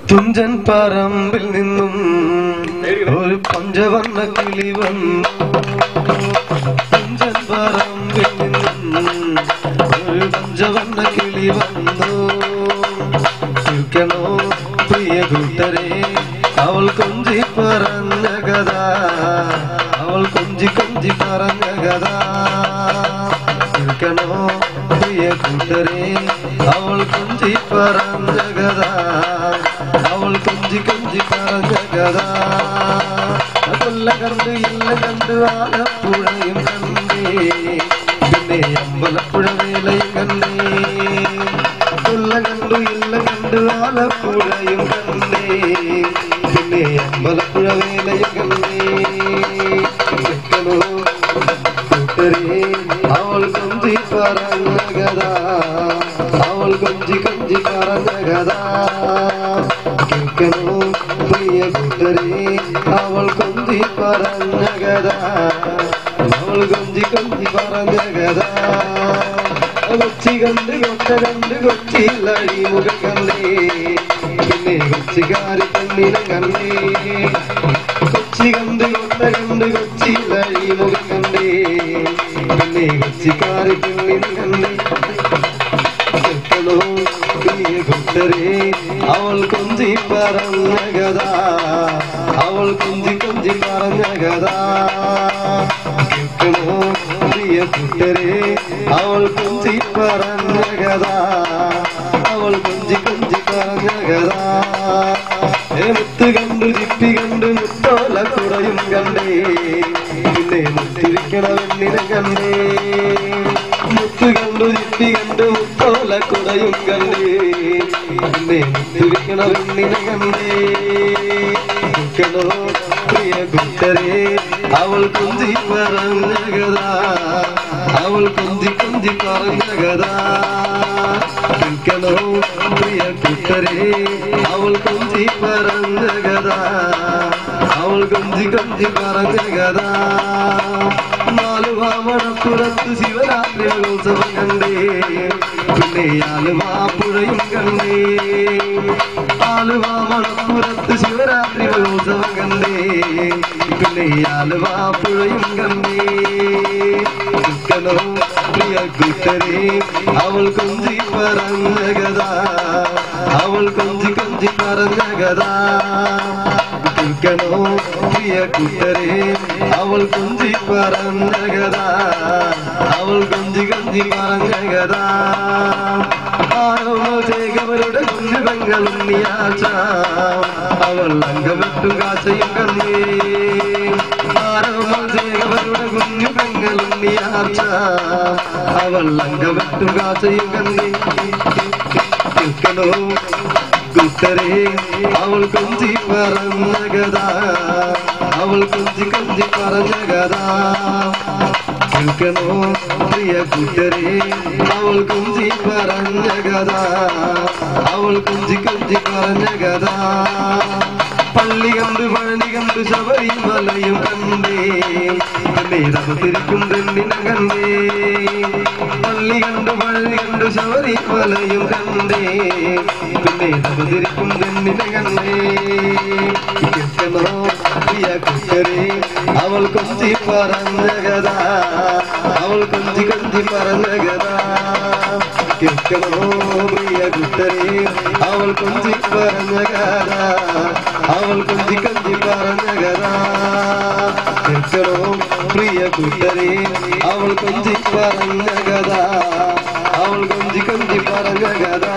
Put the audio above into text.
തുഞ്ചൻ പറമ്പിൽ നിന്നും ഒരു പഞ്ചവർണ്ണ കിളി വന്നു. തുഞ്ചൻ പറമ്പിൽ നിന്നും ഒരു പഞ്ചവർണ്ണ കിളി വന്നു. കേൾക്കണോ പ്രിയ കൂട്ടരെ അവൾ കൊഞ്ചി പറഞ്ഞ കഥ, അവൾ കൊഞ്ചി കൊഞ്ചി പറഞ്ഞ കഥ. കേൾക്കണോ പ്രിയ കൂട്ടരെ അവൾ കൊഞ്ചി പറഞ്ഞ കഥ, അവൾ കൊഞ്ചി കൊഞ്ചി പറഞ്ഞ കഥ. കൊല്ല കണ്ട് ഇല്ല കണ്ട് ആലപ്പുഴയും കണ്ടേ, പിന്നെ അമ്പലപ്പുഴ വേലയും കണ്ടേ. കൊല്ല കണ്ടു ഇല്ല കണ്ട് ആലപ്പുഴയും കണ്ടേ, പിന്നെ അമ്പലപ്പുഴ വേലയും കണ്ടേ. കൂട്ടരെ അവൾ കൊഞ്ചി പറഞ്ഞ കഥ, അവൾ കൊഞ്ചി കൊഞ്ചി പറഞ്ഞ കഥ. കേൾക്കണോ പ്രിയ കൂട്ടരെ അവൾ കൊഞ്ചി പറഞ്ഞ കഥ, അവൾ കൊഞ്ചി കൊഞ്ചി പറഞ്ഞ കഥ. കൊച്ചി കണ്ട് കൊട്ട കണ്ട് കൊച്ചിയിൽ അഴിമുഖം കണ്ടേ, പിന്നെ കൊച്ചിക്കാരി പെണ്ണിനെ കണ്ടേ. കൊച്ചി കണ്ട് കൊട്ട കണ്ട് കൊച്ചിയിൽ അഴിമുഖം കണ്ടേ, പിന്നെ കൊച്ചിക്കാരി പെണ്ണിനെ കണ്ടേ. കേൾക്കണോ പ്രിയ കൂട്ടരെ അവൾ കൊഞ്ചി പറഞ്ഞ കഥ, അവൾ കൊഞ്ചി കൊഞ്ചി പറഞ്ഞ കഥ. കേൾക്കണോ പ്രിയ കൂട്ടരെ അവൾ കൊഞ്ചി പറഞ്ഞ കഥ, അവൾ കൊഞ്ചി കൊഞ്ചി പറഞ്ഞ കഥ. മുത്ത് കണ്ടു ചിപ്പി കണ്ടു മുത്തോല കുടയും കണ്ടേ, പിന്നെ മുത്തിരിക്കണ പെണ്ണിനെ കണ്ടേ. മുത്ത് കണ്ടു ചിപ്പി കണ്ടു മുത്തോല കുടയും കണ്ടേ, പിന്നെ മുത്തിരിക്കണ പെണ്ണിനെ കണ്ടേ. കേൾക്കണോ പ്രിയ കൂട്ടരെ അവൾ കൊഞ്ചി പറഞ്ഞ കഥ, അവൾ കൊഞ്ചി കൊഞ്ചി പറഞ്ഞ കഥ. കേൾക്കണോ പ്രിയ കൂട്ടരെ അവൾ കൊഞ്ചി പറഞ്ഞ കഥ, അവൾ കൊഞ്ചി കൊഞ്ചി പറഞ്ഞ കഥ. ആലുവാമണപ്പുറത്ത് ശിവരാത്രി ഉത്സവം കണ്ടേ, പിന്നെ ആലുവാപ്പുഴയും കണ്ടേ. ആലുവാമണപ്പുറത്ത് ശിവരാത്രി ഉത്സവം കണ്ടേ, പിന്നെ ആലുവാപ്പുഴയും കണ്ടേ. കേൾക്കണോ പ്രിയ കൂട്ടരെ അവൾ കൊഞ്ചി പറഞ്ഞ കഥ, അവൾ കൊഞ്ചി കൊഞ്ചി പറഞ്ഞ കഥ. കേൾക്കണോ പ്രിയ കൂട്ടരെ അവൾ കൊഞ്ചി പറഞ്ഞ കഥ, അവൾ കൊഞ്ചി കൊഞ്ചി പറഞ്ഞ കഥ. ആരോമേകവരുടെ കുഞ്ഞു പെങ്ങളുണ്ണിയാച്ച അവൾ അംഗമെട്ടും കാച്ചയും കണ്ടേ. ആരോമേകവരുടെ കുഞ്ഞു പെങ്ങളുണ്ണിയാച്ച അവൾ അംഗമെട്ടും കാച്ചയും കണ്ടേ. കേൾക്കണോ കൂട്ടരെ അവൾ കൊഞ്ചി പറഞ്ഞ കഥ, അവൾ കൊഞ്ചി കൊഞ്ചി പറഞ്ഞ കഥ. കേൾക്കണോ പ്രിയ കൂട്ടരെ അവൾ കൊഞ്ചി പറഞ്ഞ കഥ, അവൾ കൊഞ്ചി കൊഞ്ചി പറഞ്ഞ കഥ. പള്ളി കണ്ടു പഴനി കണ്ടു ശബരിമലയും കണ്ടേ, പിന്നെ തപത്തിരിക്കും പെണ്ണിനെ കണ്ടേ. പള്ളി കണ്ടു പഴനി കണ്ടു ശബരിമലയും കണ്ടേ, പിന്നെ തപത്തിരിക്കും പെണ്ണിനെ കണ്ടേ. കേൾക്കണോ പ്രിയ കൂട്ടരെ അവൾ കൊഞ്ചി പറഞ്ഞ കഥ, അവൾ കൊഞ്ചി കൊഞ്ചി പറഞ്ഞ കഥ. കേൾക്കണോ പ്രിയ കൂട്ടരെ അവൾ കൊഞ്ചി പറഞ്ഞ കഥ, അവൾ കൊഞ്ചി കൊഞ്ചി പറഞ്ഞ കഥ. കേൾക്കണോ പ്രിയ കൂട്ടരെ അവൾ കൊഞ്ചി പറഞ്ഞ കഥ, അവൾ കൊഞ്ചി കൊഞ്ചി പറഞ്ഞ കഥ.